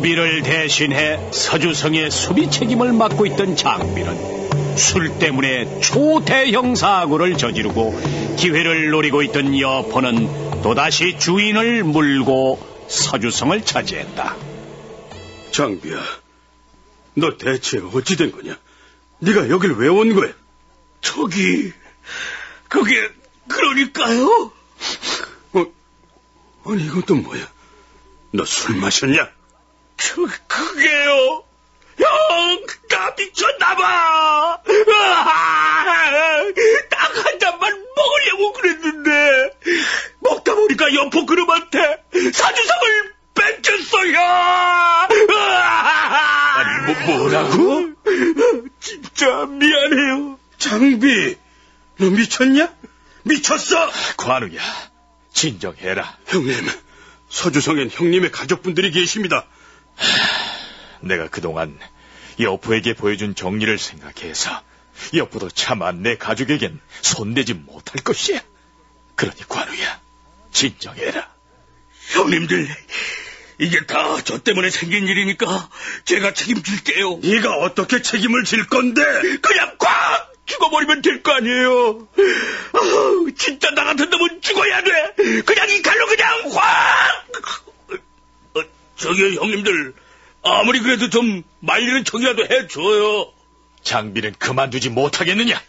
수비를 대신해 서주성의 수비 책임을 맡고 있던 장비는 술 때문에 초대형 사고를 저지르고 기회를 노리고 있던 여포는 또다시 주인을 물고 서주성을 차지했다. 장비야, 너 대체 어찌 된 거냐? 네가 여길 왜 온 거야? 그게 그러니까요? 아니 이것도 뭐야? 너 술 마셨냐? 그게요. 형, 나 미쳤나봐. 딱 한 잔만 먹으려고 그랬는데 먹다 보니까 여포 그놈한테 사주성을 뺏겼어요. 아니 뭐라고? 진짜 미안해요. 장비, 너 미쳤냐? 미쳤어? 관우야, 진정해라. 형님, 서주성엔 형님의 가족분들이 계십니다. 내가 그동안 여포에게 보여준 정리를 생각해서 여포도 차마 내 가족에겐 손대지 못할 것이야. 그러니 관우야, 진정해라. 형님들, 이게 다 저 때문에 생긴 일이니까 제가 책임질게요. 네가 어떻게 책임을 질 건데? 그냥 꽉 죽어버리면 될 거 아니에요. 진짜 나 같은 놈은 죽어야 돼. 그냥 이 칼로 그냥 확. 저기 형님들, 아무리 그래도 좀 말리는 척이라도 해줘요. 장비는 그만두지 못하겠느냐?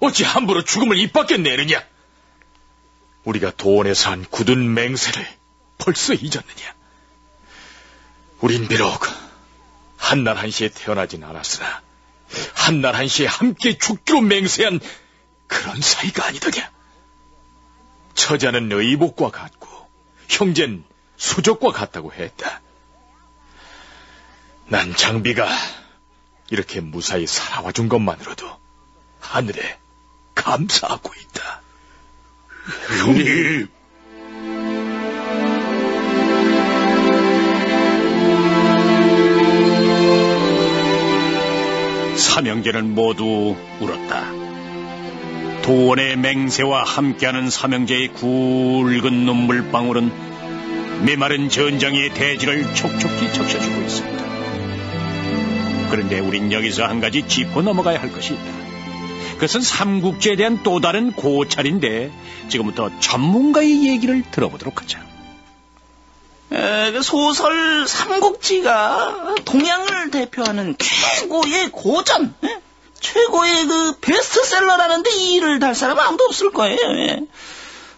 어찌 함부로 죽음을 입 밖에 내느냐? 우리가 도원에서 한 굳은 맹세를 벌써 잊었느냐? 우린 비록 한날 한시에 태어나진 않았으나 한날 한시에 함께 죽기로 맹세한 그런 사이가 아니더냐? 처자는 의복과 같고 형제는 수족과 같다고 했다. 난 장비가 이렇게 무사히 살아와준 것만으로도 하늘에 감사하고 있다. 형님. 삼형제는 모두 울었다. 도원의 맹세와 함께하는 삼형제의 굵은 눈물방울은 메마른 전장의 대지를 촉촉히 적셔주고 있습니다. 그런데 우린 여기서 한 가지 짚고 넘어가야 할 것이 있다. 그것은 삼국지에 대한 또 다른 고찰인데 지금부터 전문가의 얘기를 들어보도록 하자. 그 소설 삼국지가 동양을 대표하는 최고의 고전, 최고의 그 베스트셀러라는데 이 일을 달 사람은 아무도 없을 거예요.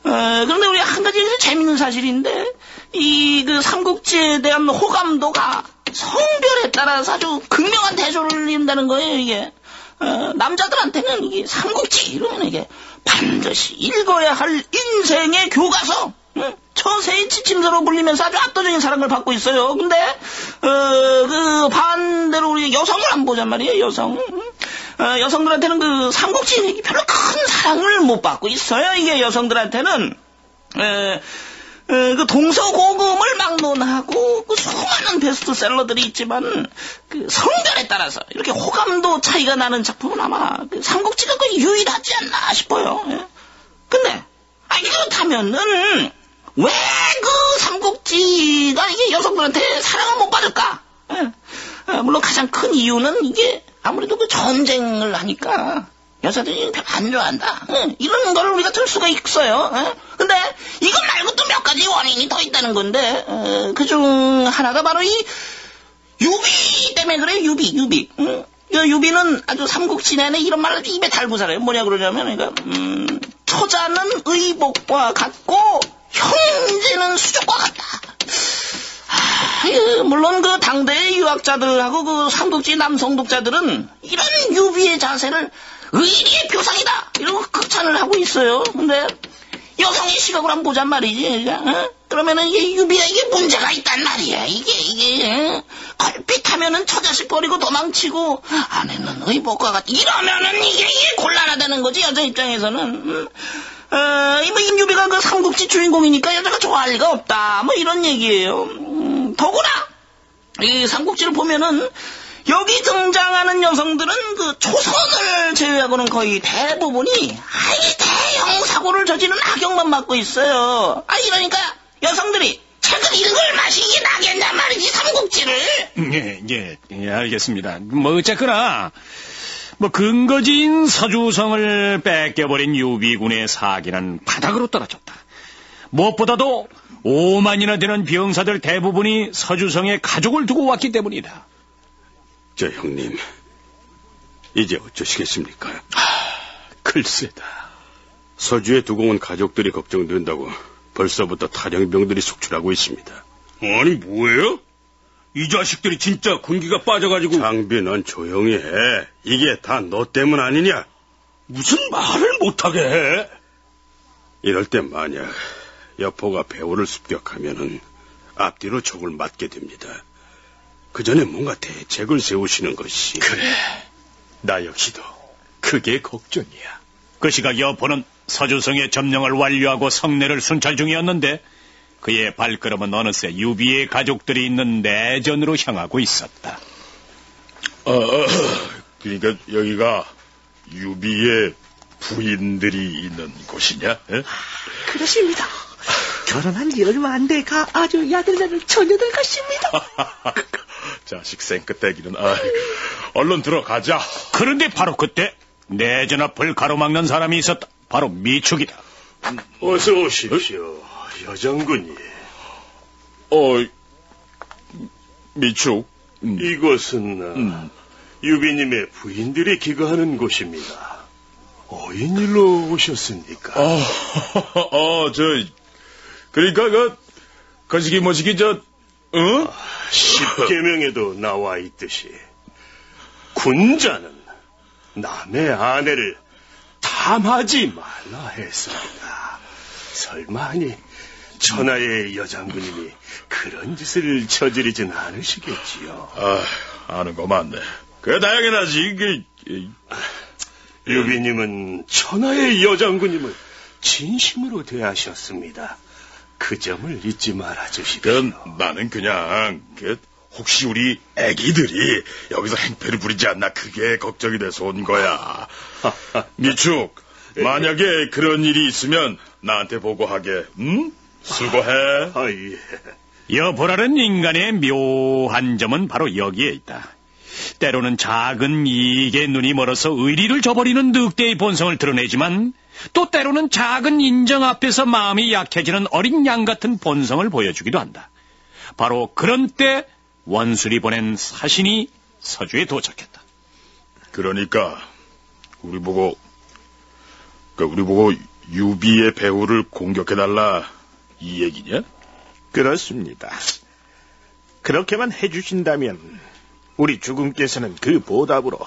그런데 우리 한 가지 재밌는 사실인데 이 그 삼국지에 대한 호감도가 성별에 따라서 아주 극명한 대조를 이룬다는 거예요. 이게 남자들한테는 이게 삼국지 이러면 이게 반드시 읽어야 할 인생의 교과서, 처세의 지침서로 불리면서 아주 압도적인 사랑을 받고 있어요. 근데 그 반대로 우리 여성을 안 보잔 말이에요. 여성들한테는 그 삼국지 별로 큰 사랑을 못 받고 있어요. 이게 여성들한테는 그 동서고금을 막론하고 그 수많은 베스트셀러들이 있지만 그 성별에 따라서 이렇게 호감도 차이가 나는 작품은 아마 그 삼국지가 거의 유일하지 않나 싶어요. 근데 그렇다면은 왜 그 삼국지가 이게 여성들한테 사랑을 못 받을까? 물론 가장 큰 이유는 이게 아무래도 그 전쟁을 하니까 여자들이 별로 안 좋아한다, 이런 걸 우리가 들 수가 있어요. 근데 이것 말고 또 몇 가지 원인이 더 있다는 건데 그중 하나가 바로 이 유비 때문에 그래요. 유비. 유비는 아주 삼국지 내내 이런 말을 아주 입에 달고 살아요. 뭐냐 그러냐면 그러니까 처자는 의복과 같고 형제는 수족과 같다. 물론 그 당대의 유학자들하고 그 삼국지 남성 독자들은 이런 유비의 자세를 의리의 표상이다 이러고 극찬을 하고 있어요. 근데 여성의 시각으로 한번 보잔 말이지. 그러면은 이게 유비가 이게 문제가 있단 말이야. 이게 걸핏하면은 처자식 버리고 도망치고 아내는 의복과 같다 이러면은 이게 곤란하다는 거지. 여자 입장에서는. 이 유비가 그 삼국지 주인공이니까 여자가 좋아할 리가 없다, 뭐 이런 얘기예요. 더구나 이 삼국지를 보면은 여기 등장하는 여성들은 그 조선을 제외하고는 거의 대부분이 대형 사고를 저지른 악역만 맡고 있어요. 이러니까 여성들이 책을 읽을 맛이 나겠단 말이지, 삼국지를. 예, 알겠습니다. 뭐 어쨌거나 뭐 근거지인 서주성을 뺏겨버린 유비군의 사기는 바닥으로 떨어졌다. 무엇보다도 5만이나 되는 병사들 대부분이 서주성에 가족을 두고 왔기 때문이다. 저 형님, 이제 어쩌시겠습니까? 글쎄다. 서주에 두고 온 가족들이 걱정된다고 벌써부터 탈영병들이 속출하고 있습니다. 아니, 뭐예요? 이 자식들이 진짜 군기가 빠져가지고. 장비, 넌 조용히 해. 이게 다 너 때문 아니냐? 무슨 말을 못하게 해? 이럴 때 만약 여포가 배후를 습격하면은 앞뒤로 적을 맞게 됩니다. 그 전에 뭔가 대책을 세우시는 것이. 그래, 나 역시도 그게 걱정이야. 그 시각 여포는 서주성의 점령을 완료하고 성내를 순찰 중이었는데 그의 발걸음은 어느새 유비의 가족들이 있는 내전으로 향하고 있었다. 그러니까 여기가 유비의 부인들이 있는 곳이냐? 에? 그렇습니다. 결혼한 지 얼마 안 돼가 아주 야들야들 처녀들 같습니다. 자식 생끝대기는. 얼른 들어가자. 그런데 바로 그때 내전 앞을 가로막는 사람이 있었다. 바로 미축이다. 어서 오십시오, 여장군이. 미축. 이곳은 유비님의 부인들이 기거하는 곳입니다. 어인일로 오셨습니까? 그러니까 거시기 뭐시기 응? 10계명에도 나와 있듯이 군자는 남의 아내를 탐하지 말라 했습니다. 설마니 천하의 여장군님이 그런 짓을 저지르진 않으시겠지요? 아는 거 맞네. 그래, 당연하지. 유비님은 천하의 여장군님을 진심으로 대하셨습니다. 그 점을 잊지 말아주십시오. 나는 그냥 혹시 우리 애기들이 여기서 행패를 부리지 않나, 그게 걱정이 돼서 온 거야. 미축, 만약에 그런 일이 있으면 나한테 보고하게. 수고해. 예. 여보라는 인간의 묘한 점은 바로 여기에 있다. 때로는 작은 이익에 눈이 멀어서 의리를 저버리는 늑대의 본성을 드러내지만 또 때로는 작은 인정 앞에서 마음이 약해지는 어린 양 같은 본성을 보여주기도 한다. 바로 그런 때 원술이 보낸 사신이 서주에 도착했다. 그러니까 우리 보고 유비의 배후를 공격해달라, 이 얘기냐? 그렇습니다. 그렇게만 해주신다면 우리 주군께서는 그 보답으로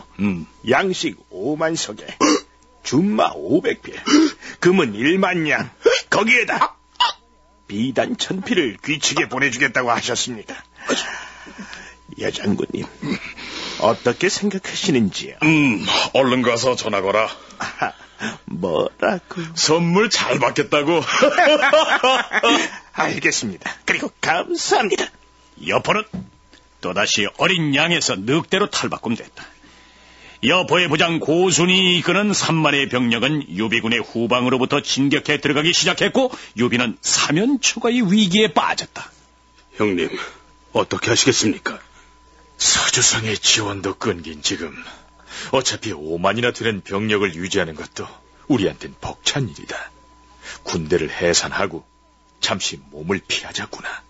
양식 5만 석에 준마 500필, 금은 1만 양, 거기에다 비단 1000필을 귀축에 보내주겠다고 하셨습니다. 여장군님, 어떻게 생각하시는지요? 얼른 가서 전화 거라. 뭐라고? 선물 잘 받겠다고. 알겠습니다. 그리고 감사합니다. 여포는 또다시 어린 양에서 늑대로 탈바꿈됐다. 여포의 부장 고순이 이끄는 3만의 병력은 유비군의 후방으로부터 진격해 들어가기 시작했고 유비는 사면 초과의 위기에 빠졌다. 형님, 어떻게 하시겠습니까? 서주성의 지원도 끊긴 지금 어차피 5만이나 되는 병력을 유지하는 것도 우리한텐 벅찬 일이다. 군대를 해산하고 잠시 몸을 피하자꾸나.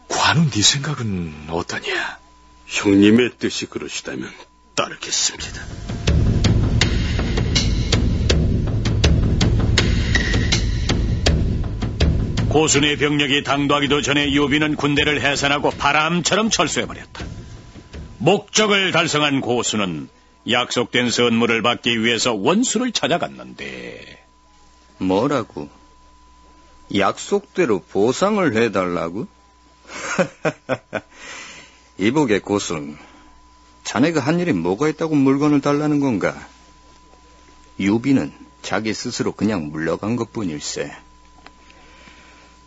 관우, 네 생각은 어떠냐? 형님의 뜻이 그러시다면 따르겠습니다. 고순의 병력이 당도하기도 전에 유비는 군대를 해산하고 바람처럼 철수해버렸다. 목적을 달성한 고순은 약속된 선물을 받기 위해서 원수를 찾아갔는데. 뭐라고? 약속대로 보상을 해달라고? 이복의 고순, 자네가 한 일이 뭐가 있다고 물건을 달라는 건가? 유비는 자기 스스로 그냥 물러간 것뿐일세.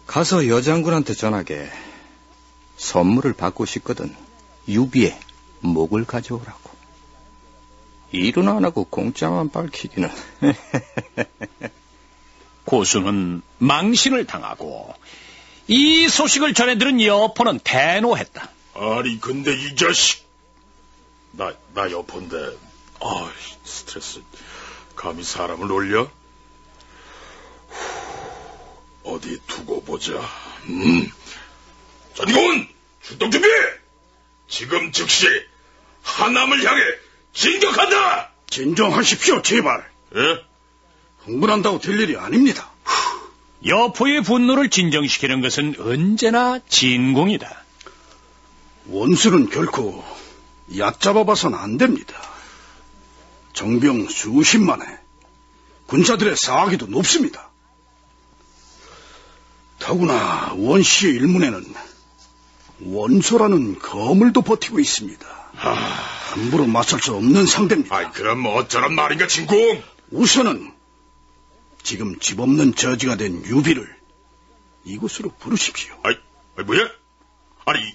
가서 여장군한테 전하게 선물을 받고 싶거든 유비의 목을 가져오라고. 일은 안 하고 공짜만 밝히기는. 고순은 망신을 당하고 이 소식을 전해들은 여포는 대노했다. 아니, 근데 이 자식. 나 여포인데, 스트레스. 감히 사람을 놀려? 어디 두고 보자. 전군! 출동 준비! 지금 즉시 하남을 향해 진격한다! 진정하십시오, 제발. 예? 흥분한다고 될 일이 아닙니다. 여포의 분노를 진정시키는 것은 언제나 진궁이다. 원수는 결코 얕잡아봐선 안 됩니다. 정병 수십만에 군사들의 사기도 높습니다. 더구나 원씨의 일문에는 원소라는 거물도 버티고 있습니다. 함부로 맞설 수 없는 상대입니다. 아이, 그럼 어쩌란 말인가, 진궁? 우선은 지금 집 없는 저지가 된 유비를 이곳으로 부르십시오. 아이, 뭐야? 아니,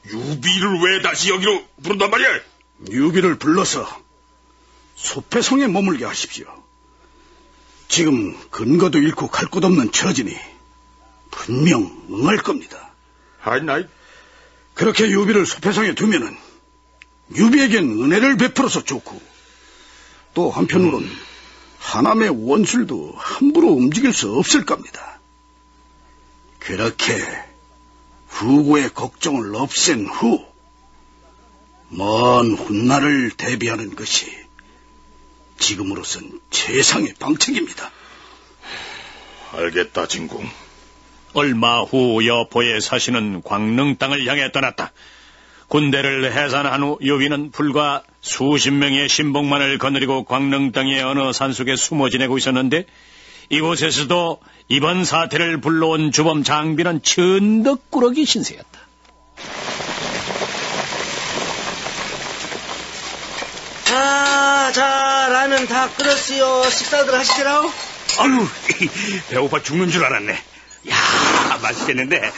유비를 왜 다시 여기로 부른단 말이야? 유비를 불러서 소패성에 머물게 하십시오. 지금 근거도 잃고 갈 곳 없는 처지니 분명 응할 겁니다. 아이, 나이. 그렇게 유비를 소패성에 두면은 유비에겐 은혜를 베풀어서 좋고, 또 한편으론 하남의 원술도 함부로 움직일 수 없을 겁니다. 그렇게 후고의 걱정을 없앤 후 먼 훗날을 대비하는 것이 지금으로선 최상의 방책입니다. 알겠다, 진궁. 얼마 후 여포의 사신은 광릉 땅을 향해 떠났다. 군대를 해산한 후 유비는 불과 수십 명의 신복만을 거느리고 광릉 땅의 어느 산속에 숨어 지내고 있었는데, 이곳에서도 이번 사태를 불러온 주범 장비는 천덕꾸러기 신세였다. 자, 라면 다 끓었어요. 식사들 하시더라고. 아유, 배고파 죽는 줄 알았네. 야, 맛있겠는데.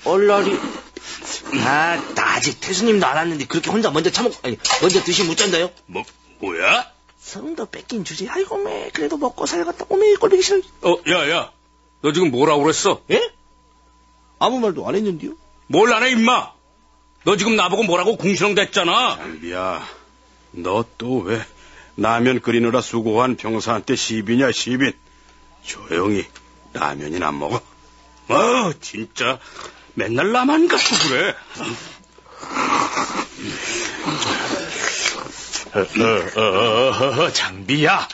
얼라리. 나 아직 태수님도 안 왔는데 그렇게 혼자 먼저 먼저 드시면 못 잔다요? 뭐야? 성도 뺏긴 주지. 아이고, 매 그래도 먹고 살겠다. 오메 꼴보기 싫어. 야, 너 지금 뭐라고 그랬어? 예? 아무 말도 안 했는데요? 뭘 안 해, 임마? 너 지금 나보고 뭐라고 궁시렁 됐잖아. 장비야, 너 또 왜 라면 끓이느라 수고한 병사한테 시비냐, 시빈. 조용히 라면이나 안 먹어. 진짜 맨날 나만 갖고 그래. 장비야,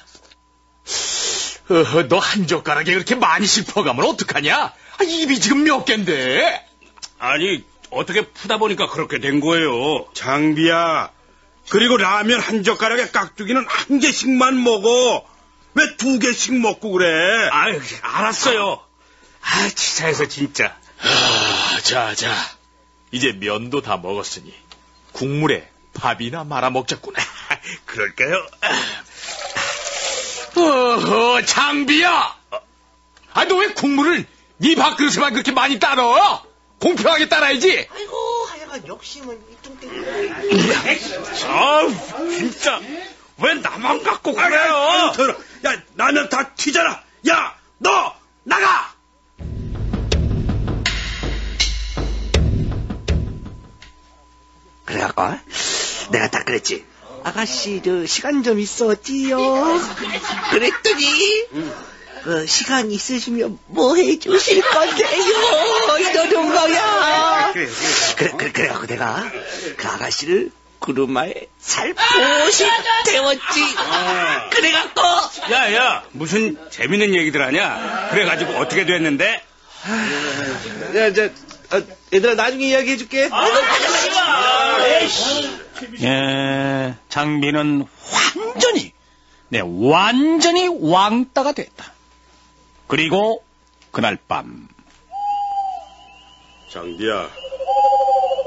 너 한 젓가락에 그렇게 많이 씹어가면 어떡하냐? 입이 지금 몇 갠데? 아니, 어떻게 푸다 보니까 그렇게 된 거예요. 장비야, 그리고 라면 한 젓가락에 깍두기는 한 개씩만 먹어. 왜 두 개씩 먹고 그래? 아유, 알았어요. 치사해서 진짜. 자, 이제 면도 다 먹었으니 국물에 밥이나 말아 먹자꾸나. 그럴까요? 장비야! 너 왜 국물을 네 밥그릇에만 그렇게 많이 따라? 공평하게 따라야지. 아이고, 하여간 욕심은 이뚱땡. 진짜 왜 나만 갖고 그래요? 야, 라면 다 튀잖아. 야, 너 나가! 그래갖고 내가 딱 그랬지. 아가씨, 시간 좀 있었지요? 그랬더니 시간 있으시면 뭐 해주실 건데요? 이러는 거야. 그래갖고 내가 그 아가씨를 구루마에 살포시 태웠지. 그래갖고 야, 무슨 재밌는 얘기들 하냐? 그래가지고 어떻게 됐는데? 얘들아, 나중에 이야기해줄게. 장비는 완전히 왕따가 됐다. 그리고 그날 밤, 장비야,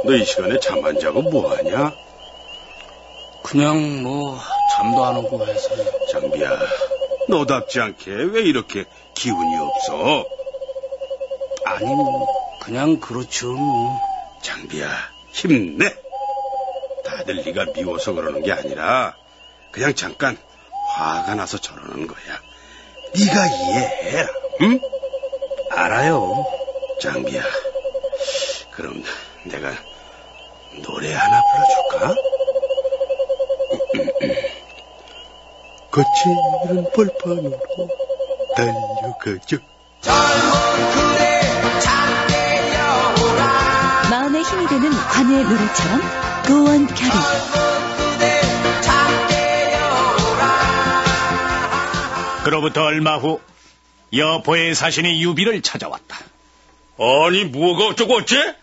너 이 시간에 잠 안 자고 뭐하냐? 그냥 잠도 안 오고 해서. 장비야, 너답지 않게 왜 이렇게 기운이 없어? 아니, 그냥 그렇죠. 장비야, 힘내. 다들 네가 미워서 그러는 게 아니라 그냥 잠깐 화가 나서 저러는 거야. 네가 이해해라. 응? 알아요. 장비야. 그럼 내가 노래 하나 불러줄까? 거칠은 벌판으로 달려가죠. 마음에 힘이 되는 관의 노래처럼 고원 결의. 그로부터 얼마 후 여포의 사신이 유비를 찾아왔다. 아니, 뭐가 어쩌고 어째?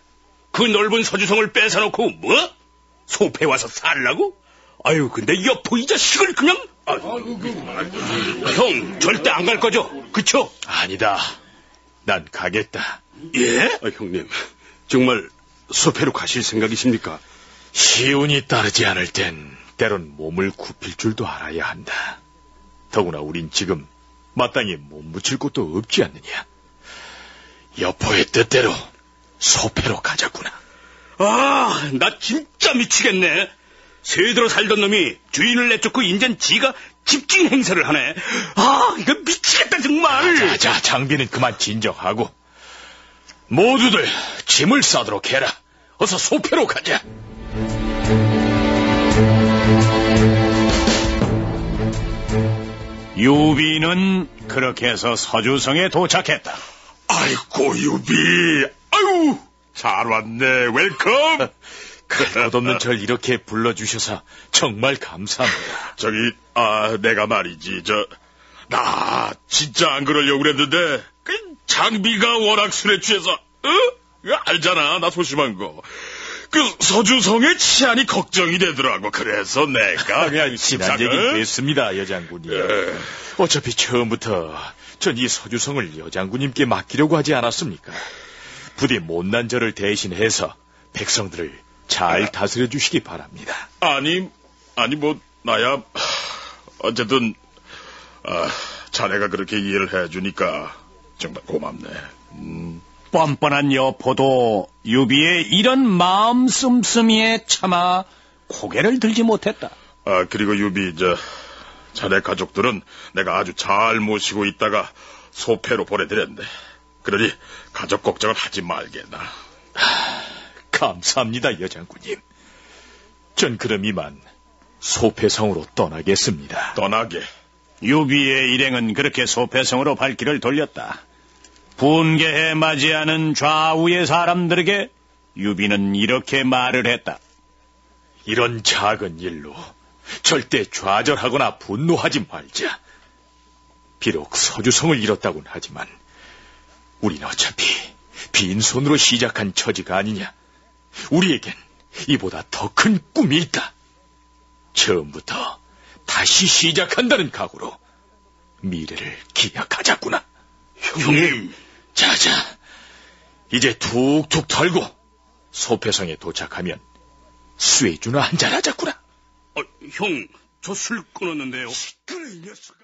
그 넓은 서주성을 뺏어놓고 뭐? 소패 와서 살라고? 아유, 근데 여포 이 자식을 그냥... 형, 절대 안 갈 거죠? 그쵸? 아니다. 난 가겠다. 예? 형님, 정말 소패로 가실 생각이십니까? 시운이 따르지 않을 땐 때론 몸을 굽힐 줄도 알아야 한다. 더구나 우린 지금 마땅히 몸 묻힐 곳도 없지 않느냐. 여포의 뜻대로 소패로 가자꾸나. 아, 나 진짜 미치겠네. 세들어 살던 놈이 주인을 내쫓고 인젠 지가 집주인 행세를 하네. 아, 이거 미치겠다 정말. 자, 장비는 그만 진정하고 모두들 짐을 싸도록 해라. 어서 소패로 가자. 유비는 그렇게 해서 서주성에 도착했다. 아이고, 유비. 아유, 잘 왔네. 웰컴. 갈 것 없는 절 이렇게 불러주셔서 정말 감사합니다. 내가 말이지, 나 진짜 안 그러려고 그랬는데, 장비가 워낙 술에 취해서, 알잖아, 나 소심한 거. 서주성의 치안이 걱정이 되더라고. 그래서 내가 그냥 지난 얘기 됐습니다, 여장군이. 어차피 처음부터 전 이 서주성을 여장군님께 맡기려고 하지 않았습니까? 부디 못난 저를 대신해서 백성들을 잘 다스려 주시기 바랍니다. 아니, 나야, 어쨌든, 자네가 그렇게 이해를 해주니까 정말 고맙네. 뻔뻔한 여포도 유비의 이런 마음 씀씀이에 차마 고개를 들지 못했다. 그리고 유비, 자네 가족들은 내가 아주 잘 모시고 있다가 소패로 보내드렸네. 그러니 가족 걱정을 하지 말게나. 감사합니다, 여장군님. 전 그럼 이만 소패성으로 떠나겠습니다. 떠나게. 유비의 일행은 그렇게 소패성으로 발길을 돌렸다. 분개해 맞이하는 좌우의 사람들에게 유비는 이렇게 말을 했다. 이런 작은 일로 절대 좌절하거나 분노하지 말자. 비록 서주성을 잃었다곤 하지만 우린 어차피 빈손으로 시작한 처지가 아니냐. 우리에겐 이보다 더 큰 꿈이 있다. 처음부터 다시 시작한다는 각오로 미래를 기약하자꾸나. 형님. 자자, 이제 툭툭 털고 소패성에 도착하면 쇠주나 한잔 하자꾸나. 형, 저 술 끊었는데요. 그래, 이 녀석아.